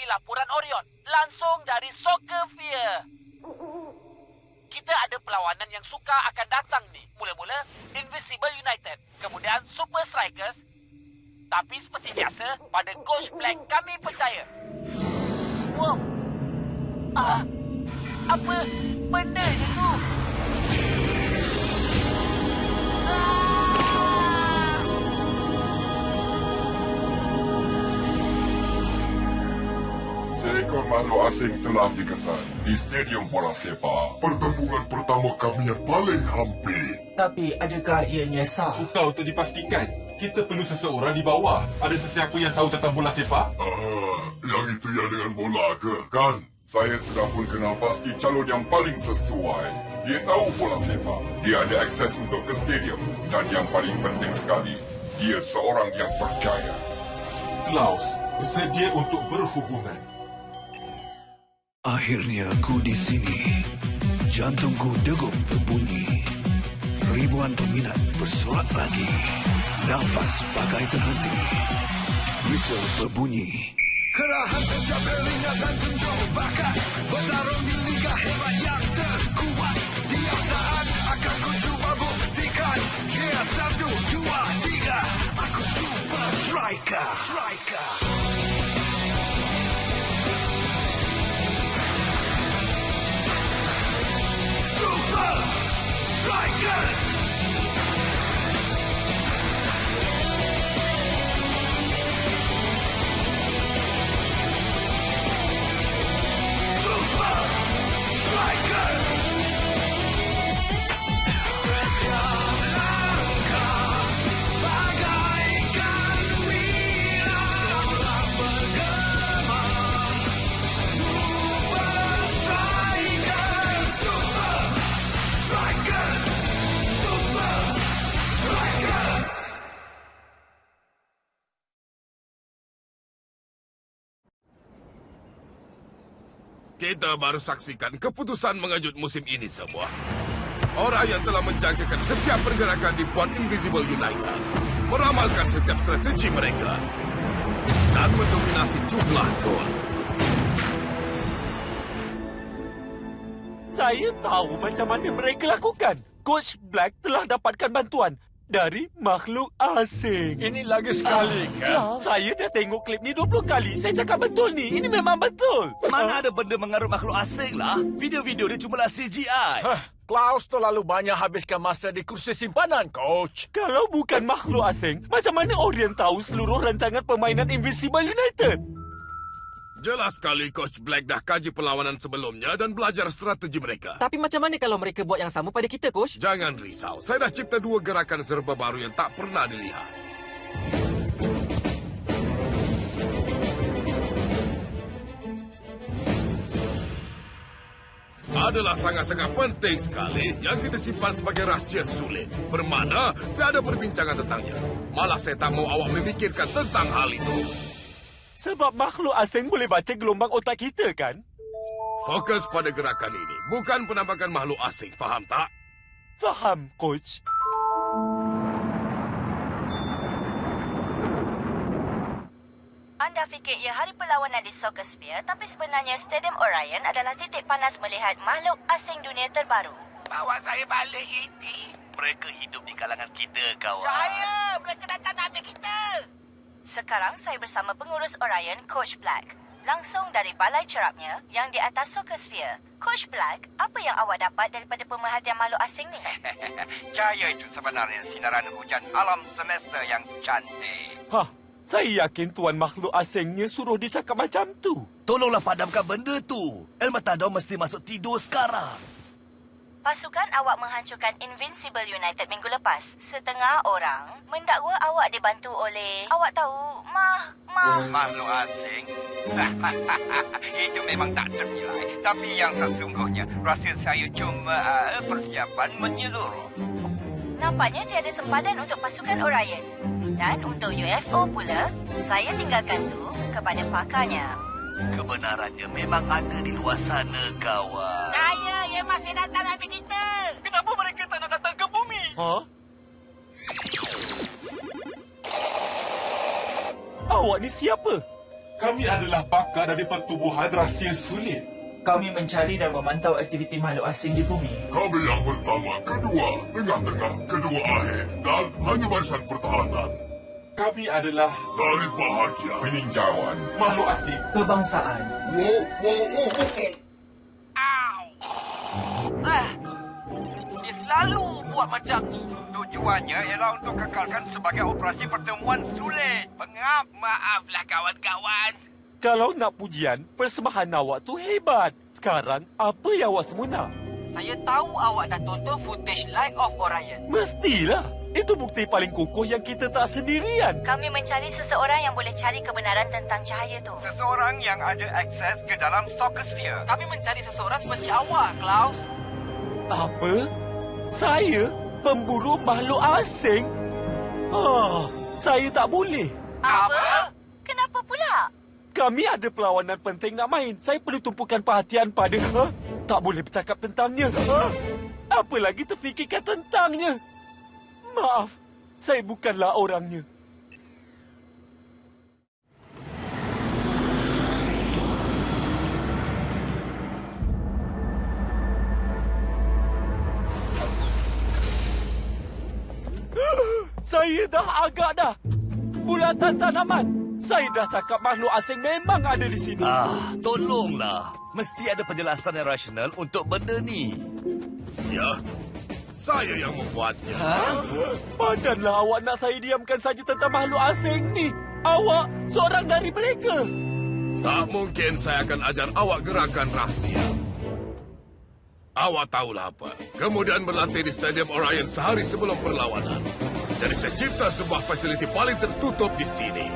laporan Orion. Langsung dari Soccersphere. Kita ada perlawanan yang sukar akan datang ni. Mula-mula, Invisible United. Kemudian, Super Strikers. Tapi seperti biasa, pada Coach Black kami percaya. Wow. Apa benda itu? Seekor makhluk asing telah dikesan di Stadium Bola Sepak. Pertembungan pertama kami yang paling hampir. Tapi adakah ianya sah? Sukar untuk dipastikan. Kita perlu seseorang di bawah. Ada sesiapa yang tahu tentang bola sepak? Yang itu yang dengan bola ke, kan? Saya sudah pun kenal pasti calon yang paling sesuai. Dia tahu bola sepak. Dia ada akses untuk ke stadium. Dan yang paling penting sekali, dia seorang yang percaya. Klaus, bersedia untuk berhubungan. Akhirnya aku di sini. Jantungku degup berbunyi. Ribuan peminat bersorak lagi. Nafas bagai terhenti. Whistle berbunyi. Kerahan setiap keringat dan tunjuk bakat. Bertarung di liga hebat yang terkuat. Tiap saat akan ku cuba buktikan. Yeah, 1, 2, 3. Aku Super Striker. Super Strikers. Kita baru saksikan keputusan mengejut musim ini semua. Orang yang telah menjangkakan setiap pergerakan di Port Invisible United, meramalkan setiap strategi mereka, dan mendominasi jumlah gol. Saya tahu macam mana mereka lakukan. Coach Black telah dapatkan bantuan dari makhluk asing. Ini lagi sekali, kan? Saya dah tengok klip ni 20 kali. Saya cakap betul ni. Ini memang betul. Mana ada benda mengarut makhluk asing lah. Video-video ni cumalah CGI. Klaus terlalu banyak habiskan masa di kursi simpanan, Coach. Kalau bukan makhluk asing, macam mana Orion tahu seluruh rancangan permainan Invisible United? Jelas sekali Coach Black dah kaji perlawanan sebelumnya dan belajar strategi mereka. Tapi macam mana kalau mereka buat yang sama pada kita, Coach? Jangan risau, saya dah cipta 2 gerakan serba baru yang tak pernah dilihat. Adalah sangat-sangat penting sekali yang kita simpan sebagai rahsia sulit. Bermakna tak ada perbincangan tentangnya. Malah saya tak mau awak memikirkan tentang hal itu. Sebab makhluk asing boleh baca gelombang otak kita, kan? Fokus pada gerakan ini, bukan penampakan makhluk asing. Faham tak? Faham, Coach. Anda fikir ia hari perlawanan di Soccersphere, tapi sebenarnya Stadium Orion adalah titik panas melihat makhluk asing dunia terbaru. Bawa saya balik, E.T. Mereka hidup di kalangan kita, kawan. Saya, mereka datang nak ambil kita. Sekarang saya bersama pengurus Orion, Coach Black. Langsung dari balai cerapnya yang di atas Soccersphere. Coach Black, apa yang awak dapat daripada pemerhatian makhluk asing ni? Cahaya itu sebenarnya sinaran hujan alam semesta yang cantik. Saya yakin tuan makhluk asingnya suruh dia cakap macam tu. Tolonglah padamkan benda tu. El Matador mesti masuk tidur sekarang. Pasukan awak menghancurkan Invincible United minggu lepas. Setengah orang mendakwa awak dibantu oleh... Awak tahu, Makhluk asing? Itu memang tak ternilai. Tapi yang sesungguhnya, rasa saya cuma persiapan menyeluruh. Nampaknya tiada sempadan untuk pasukan Orion. Dan untuk UFO pula, saya tinggalkan tu kepada pakarnya. Kebenarannya memang ada di luar sana, kawan. Saya yang masih datang ambil kita. Kenapa mereka tak nak datang ke bumi? Awak ni siapa? Kami adalah pakar dari pertubuhan rahsia sulit. Kami mencari dan memantau aktiviti makhluk asing di bumi. Kami yang pertama, kedua, tengah-tengah, kedua akhir dan hanya barisan pertahanan. Kami adalah Dari bahagia. peninjauan makhluk asing. Kebangsaan. Dia selalu buat macam ni. Tujuannya ialah untuk kekalkan sebagai operasi pertemuan sulit. Pengap, maaflah kawan-kawan. Kalau nak pujian, persembahan awak tu hebat. Sekarang, apa yang awak semua nak? Saya tahu awak dah tonton footage Light of Orion. Mestilah. Itu bukti paling kokoh yang kita tak sendirian. Kami mencari seseorang yang boleh cari kebenaran tentang cahaya tu. Seseorang yang ada akses ke dalam Socosphere. Kami mencari seseorang seperti awak, Klaus. Apa? Saya? Pemburu makhluk asing? Saya tak boleh. Apa? Kenapa pula? Kami ada perlawanan penting nak main. Saya perlu tumpukan perhatian pada... Tak boleh bercakap tentangnya. Apa lagi terfikirkan tentangnya? Maaf, saya bukanlah orangnya. Saya dah agak dah. Bulatan tanaman. Saya dah cakap makhluk asing memang ada di sini. Tolonglah. Mesti ada penjelasan yang rasional untuk benda ni. Ya, saya yang membuatnya. Padanlah awak nak saya diamkan saja tentang makhluk asing ni. Awak seorang dari mereka. Tak mungkin saya akan ajar awak gerakan rahsia. Awak tahulah apa. Kemudian berlatih di Stadium Orion sehari sebelum perlawanan. Jadi saya cipta sebuah fasiliti paling tertutup di sini.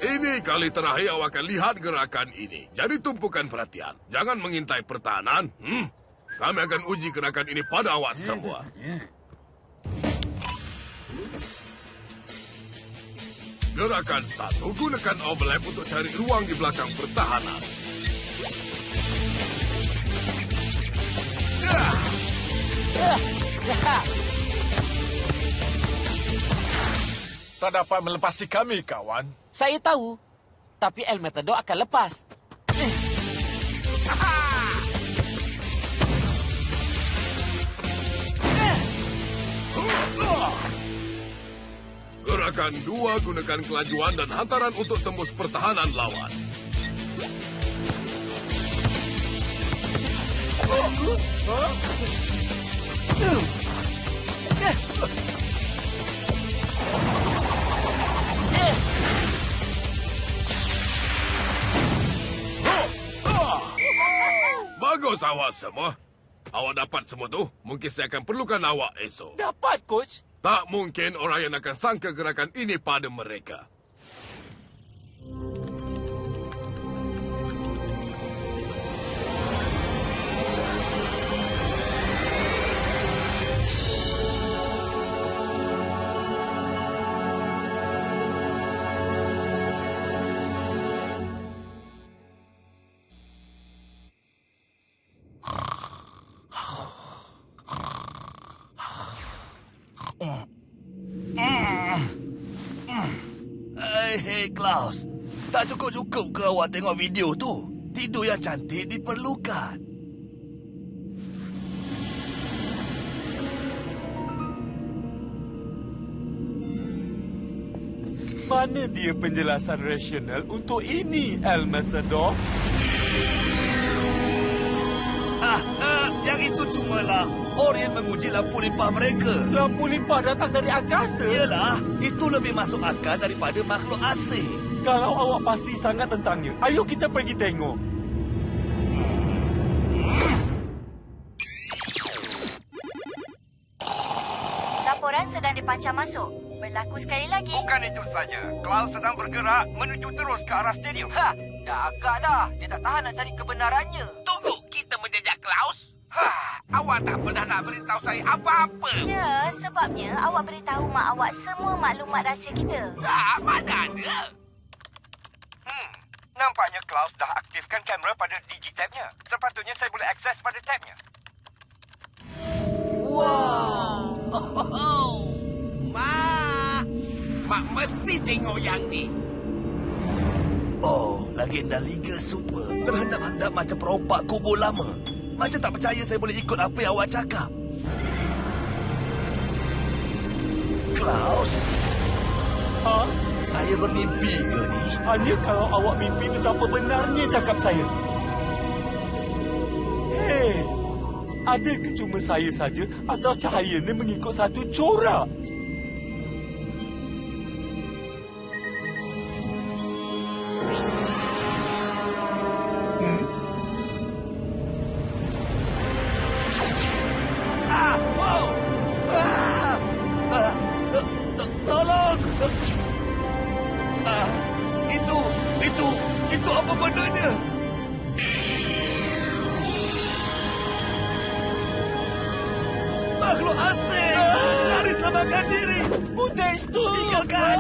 Ini kali terakhir awak akan lihat gerakan ini. Jadi tumpukan perhatian. Jangan mengintai pertahanan. Kami akan uji gerakan ini pada awak semua. Gerakan 1. Gunakan overlap untuk cari ruang di belakang pertahanan. Tak dapat melepasi kami, kawan. Saya tahu. Tapi El Matador akan lepas. Gerakan 2. Gunakan kelajuan dan hantaran untuk tembus pertahanan lawan. Bagus awak semua. Awak dapat semua tu. Mungkin saya akan perlukan awak esok. Dapat, Coach. Tak mungkin orang yang akan sangka gerakan ini pada mereka. Hei, Klaus. Tak cukup-cukup ke awak tengok video tu? Tidur yang cantik diperlukan. Mana dia penjelasan rasional untuk ini, El Matador? Yang itu cumalah Orion menguji lampu limpah mereka. Lampu limpah datang dari angkasa? Yalah, itu lebih masuk akal daripada makhluk asing. Kalau awak pasti sangat tentangnya, ayo kita pergi tengok. Laporan sedang dipancar masuk. Berlaku sekali lagi. Bukan itu saja. Klaus sedang bergerak menuju terus ke arah stadium. Dah agak dah. Dia tak tahan nak cari kebenarannya. Tunggu, kita menjejak Klaus? Awak tak pernah nak beritahu saya apa-apa. Ya, sebabnya awak beritahu mak awak semua maklumat rahsia kita. Mana ada? Nampaknya Klaus dah aktifkan kamera pada digitabnya. Sepatutnya saya boleh akses pada tabnya. Wow! Mak mesti tengok yang ni. legenda Liga Super terhendap-hendap macam perompak kubur lama. Macam tak percaya saya boleh ikut apa yang awak cakap. Klaus? Saya bermimpi ke ni? Hanya kalau awak mimpi betapa benarnya cakap saya. Hei, adakah cuma saya saja atau cahaya ni mengikut satu corak? Tolong! Itu apa benarnya? Makhluk asing! Lari selamatkan diri! Buddha itu! Tinggalkan!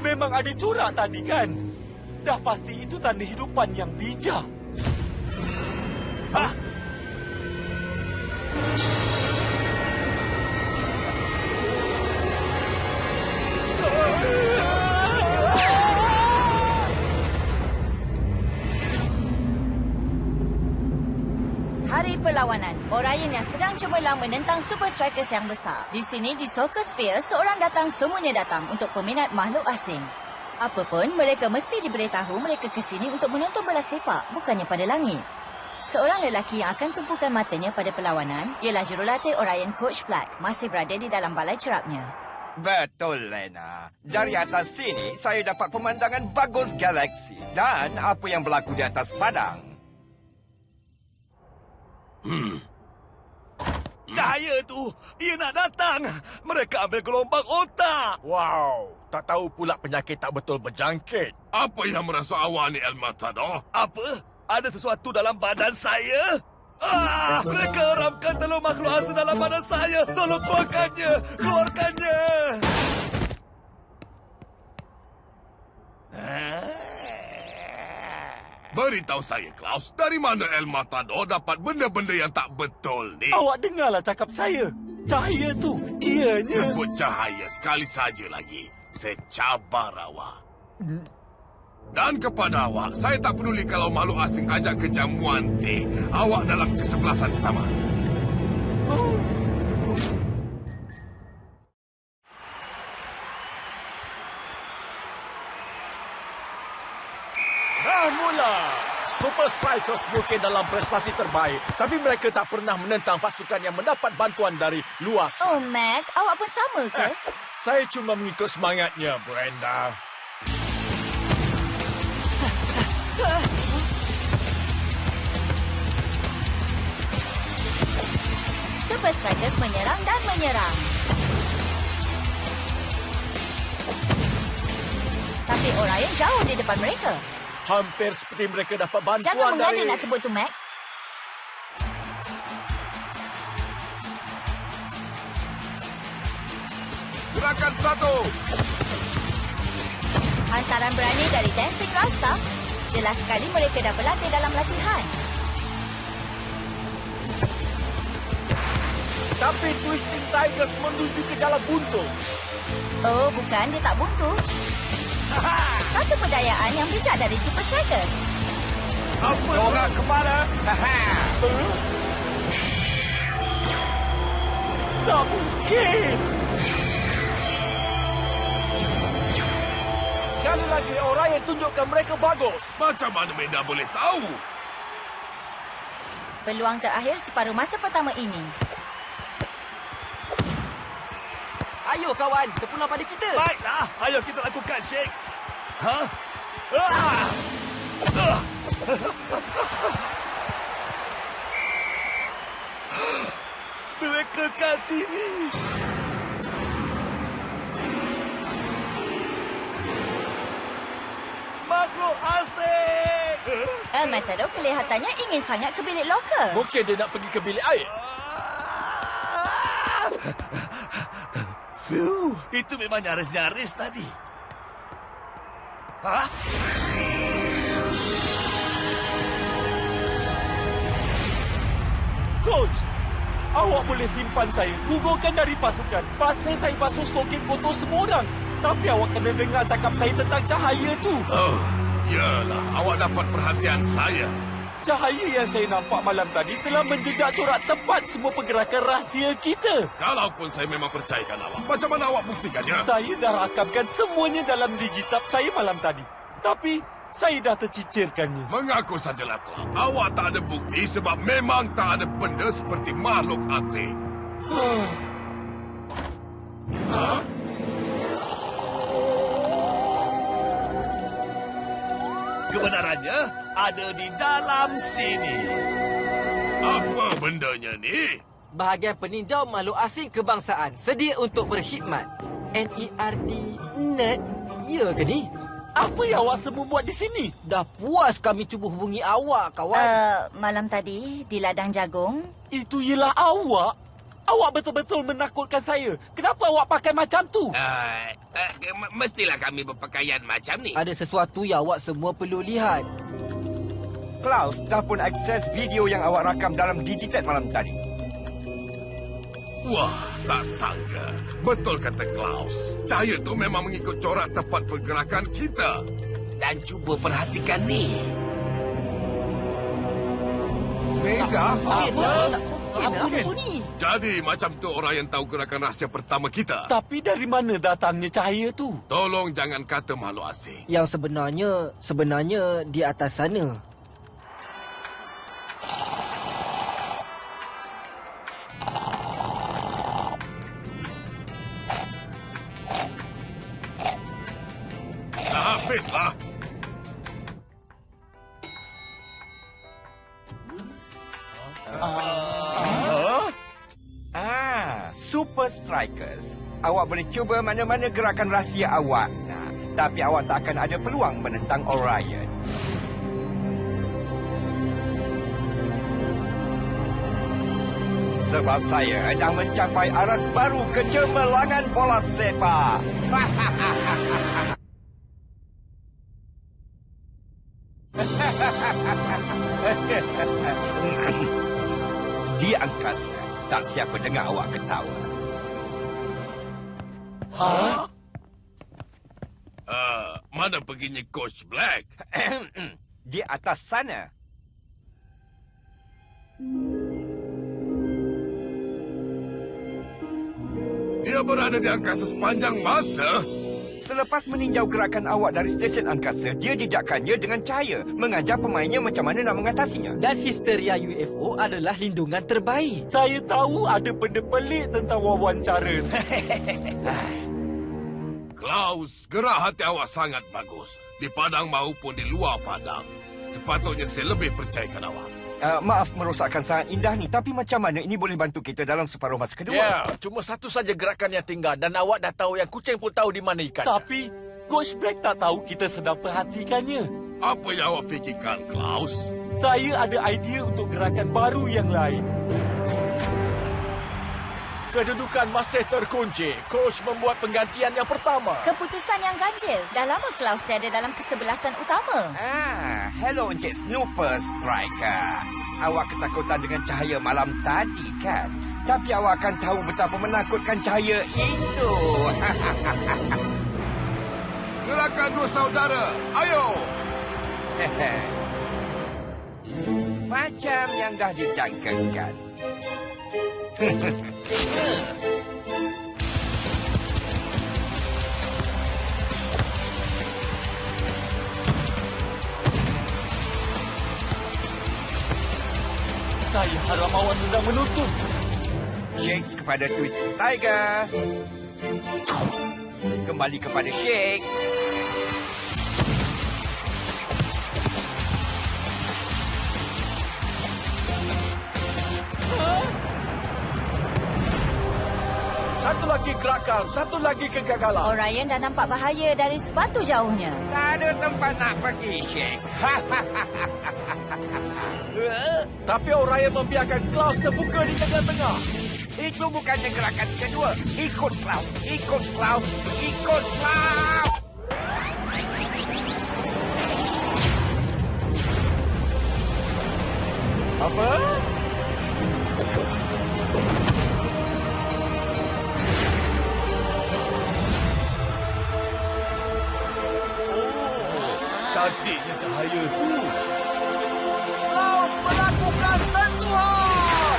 Memang ada corak tadi kan? Dah pasti itu tanda hidupan yang bijak. Hari perlawanan. Orion yang sedang cemerlang menentang Super Strikers yang besar. Di sini di Soccer Sphere, seorang datang semuanya datang untuk peminat makhluk asing. Apapun, mereka mesti diberitahu mereka ke sini untuk menonton bola sepak, bukannya pada langit. Seorang lelaki yang akan tumpukan matanya pada perlawanan ialah jurulatih Orion Coach Black, masih berada di dalam balai cerapnya. Betul, Lena. Dari atas sini, saya dapat pemandangan bagus galaksi dan apa yang berlaku di atas padang. Cahaya tu, ia nak datang. Mereka ambil gelombang otak. Wow, tak tahu pula penyakit tak betul berjangkit. Apa yang merasa awak ni, El Matador? Apa? Ada sesuatu dalam badan saya? Mereka ramkan telur makhluk asing dalam badan saya. Tolong keluarkannya. Keluarkannya. Beritahu saya, Klaus, dari mana El Matador dapat benda-benda yang tak betul ni? Awak dengarlah cakap saya. Cahaya tu, ianya... Sebut cahaya sekali saja lagi. Saya cabar awak. Dan kepada awak, saya tak peduli kalau makhluk asing ajak ke jamuan teh. Awak dalam kesebelasan utama. Dah mula. Super Strikers mungkin dalam prestasi terbaik, tapi mereka tak pernah menentang pasukan yang mendapat bantuan dari luar sana. Oh, Mac, awak pun sama ke? Saya cuma mengikut semangatnya, Brenda. Super Strikers menyerang dan menyerang. Tapi Orion jauh di depan mereka. Hampir seperti mereka dapat bantuan Jangan mengada dari... nak sebut tu, Mac. Gerakan satu. Hantaran berani dari Dancing Rasta. Jelas sekali mereka dah berlatih dalam latihan. Tapi Twisting Tigers menuju ke jalan buntu. Oh, bukan. Dia tak buntu. Satu pedayaan yang bijak dari Super Strikers. Apa? Orang ke mana? Tak mungkin. Sekali lagi Orion tunjukkan mereka bagus. Macam mana Menda boleh tahu? Peluang terakhir separuh masa pertama ini. Ayo kawan, terpulang pada kita. Baiklah, ayo kita lakukan, Shakes. Mereka kat sini. Makhluk asing. El Matador kelihatannya ingin sangat ke bilik loker. Mungkin dia nak pergi ke bilik air. Itu memang nyaris-nyaris tadi. Coach, awak boleh simpan saya, gugurkan dari pasukan. Pasal saya basuh stokin kotor semua orang. Tapi awak kena dengar cakap saya tentang cahaya tu. Oh, yalah, awak dapat perhatian saya. Cahaya yang saya nampak malam tadi telah menjejak corak tepat semua pergerakan rahsia kita. Kalaupun saya memang percayakan awak, macam mana awak buktikannya? Saya dah rakamkan semuanya dalam digitab saya malam tadi. Tapi saya dah tercicirkannya. Mengaku sajalah, Clark. Awak tak ada bukti sebab memang tak ada benda seperti makhluk asing. Kebenarannya ada di dalam sini. Apa bendanya ni? Bahagian peninjau makhluk asing kebangsaan sedia untuk berkhidmat. NERD, NET, ya ke ni? Apa yang awak semua buat di sini? Dah puas kami cuba hubungi awak, kawan. Malam tadi di ladang jagung. Itu ialah awak? Awak betul-betul menakutkan saya. Kenapa awak pakai macam tu? Mestilah kami berpakaian macam ni. Ada sesuatu yang awak semua perlu lihat. Klaus dah pun akses video yang awak rakam dalam Digitek malam tadi. Wah, tak sangka. Betul kata Klaus. Cahaya tu memang mengikut corak tepat pergerakan kita. Dan cuba perhatikan ni. Beda? Apa ni? Jadi macam tu orang yang tahu gerakan rahsia pertama kita. Tapi dari mana datangnya cahaya tu? Tolong jangan kata makhluk asing. Yang sebenarnya di atas sana. Dah habislah. Super Strikers. Awak boleh cuba mana-mana gerakan rahsia awak nak. Tapi awak tak akan ada peluang menentang Orion. Sebab saya dah mencapai aras baru kecemerlangan bola sepak. Di angkasa, tak siapa dengar awak ketawa. Mana perginya Coach Black? Di atas sana. Dia berada di angkasa sepanjang masa. Selepas meninjau gerakan awak dari stesen angkasa, dia jejakkannya dengan cahaya, mengajar pemainnya macam mana nak mengatasinya. Dan histeria UFO adalah lindungan terbaik. Saya tahu ada benda pelik tentang wawancara. Klaus, gerak hati awak sangat bagus. Di padang maupun di luar padang. Sepatutnya saya lebih percayakan awak. Maaf merosakkan sangat indah ni, tapi macam mana ini boleh bantu kita dalam separuh masa kedua? Ya, cuma satu saja gerakan yang tinggal dan awak dah tahu yang kucing pun tahu di mana ikan. Tapi Coach Black tak tahu kita sedang perhatikannya. Apa yang awak fikirkan, Klaus? Saya ada idea untuk gerakan baru yang lain. Kedudukan masih terkunci. Coach membuat penggantian yang pertama. Keputusan yang ganjil. Dah lama Klaus tiada dalam kesebelasan utama. Hello Encik Snooper Striker. Awak ketakutan dengan cahaya malam tadi kan? Tapi awak akan tahu betapa menakutkan cahaya itu. Gerakan dua saudara. Ayo! Macam yang dah dijangkakan. Saya harap awak sedang menuntun. Shakes kepada Twisted Tiger. Kembali kepada Shakes. Satu lagi gerakan, satu lagi kegagalan. Orion dah nampak bahaya dari sepatu jauhnya. Tak ada tempat nak pergi, Shakes. Tapi Orion membiarkan Klaus terbuka di tengah-tengah. Itu bukannya gerakan kedua. Ikut Klaus, ikut Klaus, ikut Klaus. Apa? cantiknya cahaya tu. Klaus melakukan sentuhan.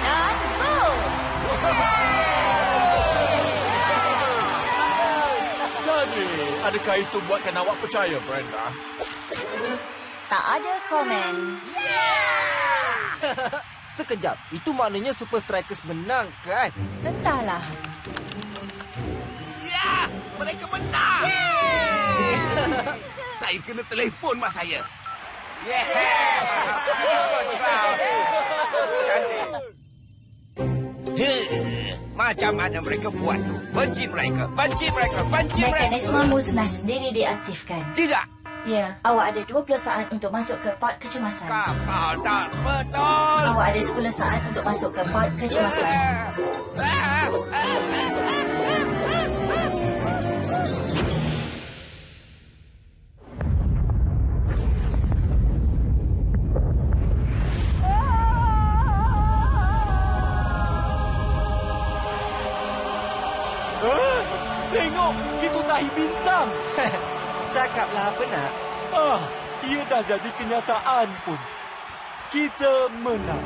Dan gol! Jadi, adakah itu buatkan awak percaya, Brenda? Tak ada komen. Sekejap, itu maknanya Super Strikers menang, kan? Entahlah. Ya, mereka menang. Saya kena telefon mak saya. Macam mana mereka buat tu? Benci mereka, benci mereka, benci mereka. Mekanisme musnah sendiri diaktifkan. Tidak. Ya, awak ada 20 saat untuk masuk ke pod kecemasan. Kapal tak betul. Awak ada 10 saat untuk masuk ke pod kecemasan. Tengok, itu tahi bintang. Cakaplah apa nak. Ia dah jadi kenyataan pun. Kita menang.